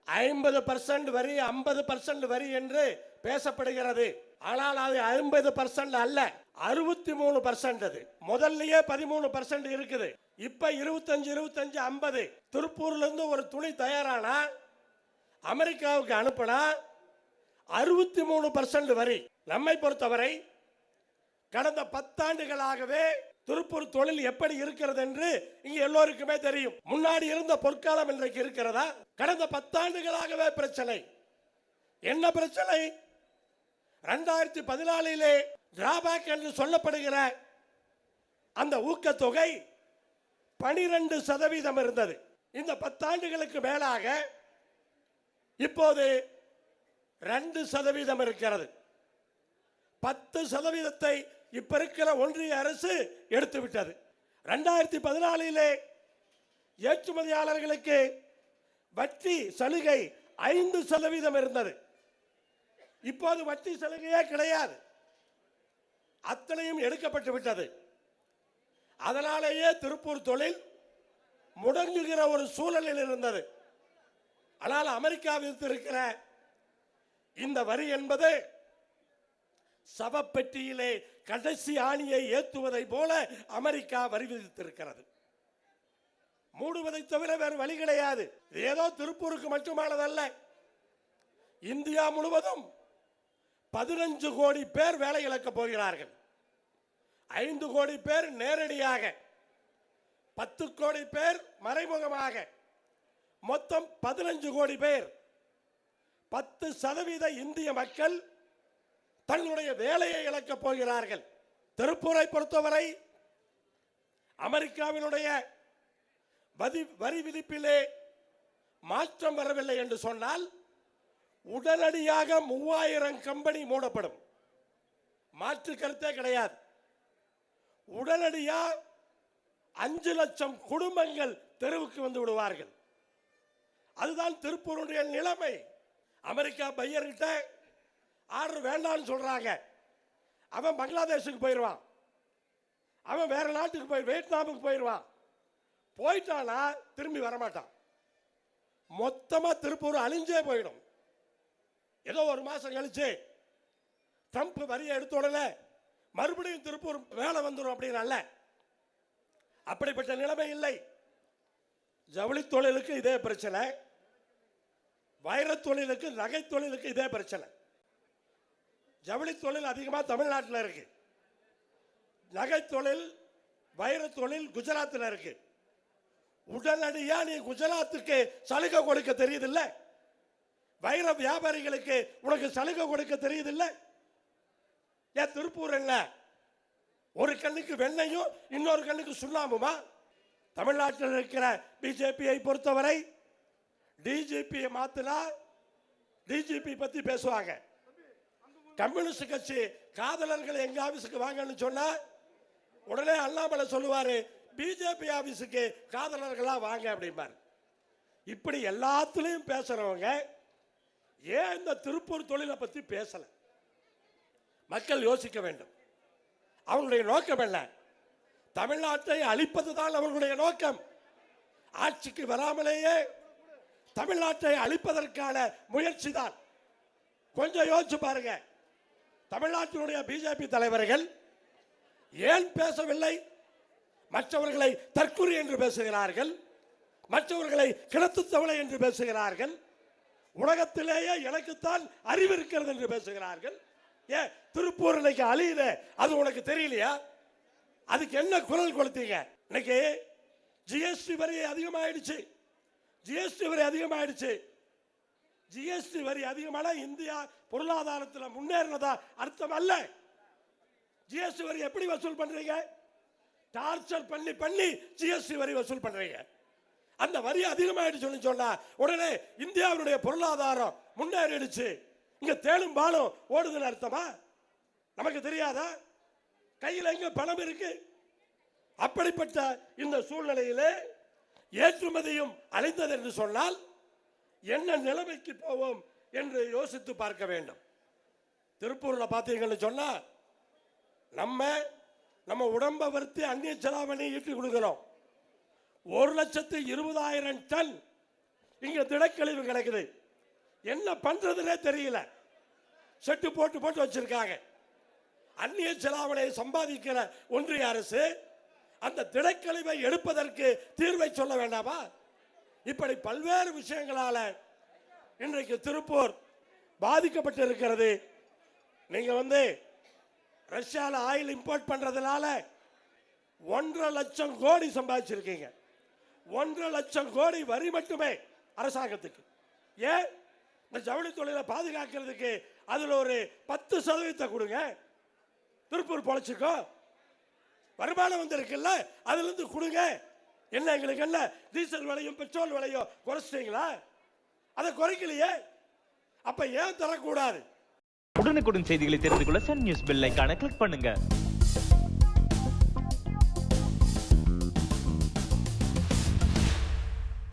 50% வரி 50% வரி என்று பேசப்படுகிறது. ஆனால் அது 50% அல்ல, 63%. அது முதல்லயே 13% இருக்குது. இப்ப 25 50. திருப்பூர்ல இருந்து ஒரு துணி தயாரானா அமெரிக்காவுக்கு அனுப்பினா 63% வரி. நம்மை பொறுத்தவரை கடந்த 10 ஆண்டுகளாகவே திருப்பூர் தொழில் எப்படி இருக்கிறது என்று இங்க எல்லோருக்குமே தெரியும். முன்னாடி இருந்த பொற்காலம் இன்றைக்கு இருக்கிறதா? கடந்த 10 ஆண்டுகளாகவே பிரச்சனை. என்ன பிரச்சனை? 2014 டிராபேக் என்று சொல்லப்படுகிற அந்த ஊக்கத்தொகை 12% இருந்தது. இந்த 10 ஆண்டுகளுக்கு மேலாக இப்போது 2% இருக்கிறது. 10% இப்ப இருக்கிற ஒன்றிய அரசு எடுத்து விட்டது. 2014 ஏற்றுமதியாளர்களுக்கு வட்டி சலுகை 5% இருந்தது. இப்போது வட்டி சலுகையே கிடையாது. அத்தனையும் எடுக்கப்பட்டு விட்டது. அதனாலேயே திருப்பூர் தொழில் முடங்குகிற ஒரு சூழலில் இருந்தது. ஆனால் அமெரிக்காவில் இருக்கிற இந்த வரி என்பது சவப்பெட்டியிலே கடைசி ஆணியை ஏற்றுவதை போல அமெரிக்கா வரி விதித்திருக்கிறது. மூடுவதை தவிர வேறு வழி கிடையாது. ஏதோ திருப்பூருக்கு மட்டுமானதல்ல, இந்தியா முழுவதும் 15 கோடி பேர் வேலை இழக்கப் போகிறார்கள். 5 கோடி பேர் நேரடியாக, 10 கோடி பேர் மறைமுகமாக, மொத்தம் 15 கோடி பேர். 10% இந்திய மக்கள் தங்களுடைய வேலையை இழக்கப் போகிறார்கள். திருப்பூரை பொறுத்தவரை அமெரிக்காவினுடைய வரி விதிப்பிலே மாற்றம் வரவில்லை என்று சொன்னால் உடனடியாக 3000 கம்பெனி மூடப்படும். மாற்று கருத்தே கிடையாது. உடனடியாக 5 லட்சம் குடும்பங்கள் தெருவுக்கு வந்து விடுவார்கள். அதுதான் திருப்பூருடைய நிலைமை. அமெரிக்கா பையர்கிட்ட ஆர்டர் வேண்டாம்னு சொல்றாங்க. அவன் பங்களாதேஷுக்கு போயிடுவான், அவன் வேற நாட்டுக்கு போய் வியட்நாமுக்கு போயிடுவான். போயிட்டானா திரும்பி வரமாட்டான். மொத்தமா திருப்பூர் அழிஞ்சே போயிடும். ஏதோ ஒரு மாசம் கழிச்சு ட்ரம்ப் வரியை எடுத்த உடனே மறுபடியும் திருப்பூர் வேலை வந்துடும் அப்படின்னு அல்ல. அப்படிப்பட்ட நிலைமை இல்லை. ஜவுளி தொழிலுக்கு இதே பிரச்சனை, வைரத் தொழிலுக்கு, நகை தொழிலுக்கு இதே பிரச்சனை. ஜவுளி தொழில் அதிகமாக தமிழ்நாட்டில் இருக்கு. நகை தொழில், வைரத் தொழில் குஜராத்தில் இருக்கு. உடனடியா நீ குஜராத்துக்கு சலுகை கொடுக்க தெரியுதில்ல, வைர வியாபாரிகளுக்கு உனக்கு சலுகை கொடுக்க தெரியுதில்ல. ஏன் திருப்பூர் என்ன ஒரு கண்ணுக்கு வெண்ணையும் இன்னொரு கண்ணுக்கு சுண்ணாம்புமா? தமிழ்நாட்டில் இருக்கிற பிஜேபியை பொறுத்தவரை டிஜிபியை மாத்தினா டிஜிபி பத்தி பேசுவாங்க. கம்யூனிஸ்ட் கட்சி காதலர்கள் எங்க ஆபீஸுக்கு வாங்கன்னு சொன்னா உடனே அண்ணாமலை சொல்லுவாரு, பிஜேபி ஆபீஸுக்கு காதலர்களா வாங்க அப்படிம்பாரு. இப்படி எல்லாத்துலயும் பேசுறவங்க ஏன் இந்த திருப்பூர் தொழிலை பத்தி பேசல? மக்கள் யோசிக்க வேண்டும். அவங்களுடைய நோக்கம் என்ன? தமிழ்நாட்டை அழிப்பதுதான் அவர்களுடைய நோக்கம். ஆட்சிக்கு வராமலேயே தமிழ்நாட்டை அழிப்பதற்கான முயற்சி தான். கொஞ்சம் யோசிச்சு பாருங்க. தமிழ்நாட்டினுடைய பிஜேபி தலைவர்கள் ஏன் பேசவில்லை? மற்றவர்களை தற்குறி என்று பேசுகிறார்கள், மற்றவர்களை கிணத்து தவளை என்று பேசுகிறார்கள், உலகத்திலேயே எனக்குத்தான் அறிவு இருக்கிறது என்று பேசுகிறார்கள். ஏன் திருப்பூர் இன்னைக்கு அழியுது, அது உனக்கு தெரியலையா? அதுக்கு என்ன குரல் கொடுத்தீங்க? இன்னைக்கு ஜிஎஸ்டி வரி அதிகமாயிடுச்சு. ஜிஎஸ்டி வரி அதிகமாயிடுச்சு. ஜிஎஸ்டி வரி அதிகமான இந்தியா பொருளாதாரத்தில் முன்னேறினதா அர்த்தம் அல்ல. ஜிஎஸ்டி வரி எப்படி வசூல் பண்றீங்க? டார்ச்சர் பண்ணி பண்ணி ஜிஎஸ்டி வரி வசூல் பண்றீங்க. அந்த வரி அதிகமாயிடுச்சு சொன்னா உடனே இந்தியாவுடைய பொருளாதாரம் முன்னேறிடுச்சு, இங்க தேடும் பாலும் ஓடுதுன்னு அர்த்தமா? நமக்கு தெரியாதா? கையில் எங்க பணம் இருக்கு? அப்படிப்பட்ட இந்த சூழ்நிலையிலே ஏற்றுமதியும் அழிந்தது என்று சொன்னால் என்ன நிலைமைக்கு போவோம் என்று யோசித்து பார்க்க வேண்டும். திருப்பூர்ல பாத்தீங்கன்னு சொன்னா நம்ம உடம்ப வருத்தி அந்நிய செலாவணி ஈட்டி கொடுக்கிறோம். 1,20,000 டன் இங்க திடக்கழிவு கிடக்குது. என்ன பண்றதுன்னே தெரியல. செட்டு போட்டு போட்டு வச்சிருக்காங்க. அந்நிய செலாவணியை சம்பாதிக்கிற ஒன்றிய அரசு அந்த திடக்கழிவை எடுப்பதற்கு தீர்வை சொல்ல வேண்டாமா? இப்படி பல்வேறு விஷயங்களால இன்றைக்கு திருப்பூர் பாதிக்கப்பட்டு இருக்கிறது. நீங்க ரஷ்யால ஆயில் இம்போர்ட் பண்றதுனால 1.5 லட்சம் கோடி சம்பாதிச்சிருக்கீங்க. 1.5 லட்சம் கோடி வரி மட்டுமே அரசாங்கத்துக்கு. ஏன் இந்த ஜவுளி தொழிலை பாதுகாக்கிறதுக்கு அதுல ஒரு 10% கொடுங்க. திருப்பூர் பொழைச்சுக்கோ. வருமானம் வந்திருக்குல்ல, அதுல இருந்து கொடுங்க. என்ன எங்களுக்கு என்ன டீசல் விலையும் பெட்ரோல் விலையும் குறைச்சிட்டீங்களா? அதை குறைக்கலையே, அப்ப ஏன் தரக்கூடாது? உடனுக்குடன் செய்திகளை தெரிந்து கொள்ள சன் நியூஸ் பெல் ஐகானை கிளிக் பண்ணுங்க.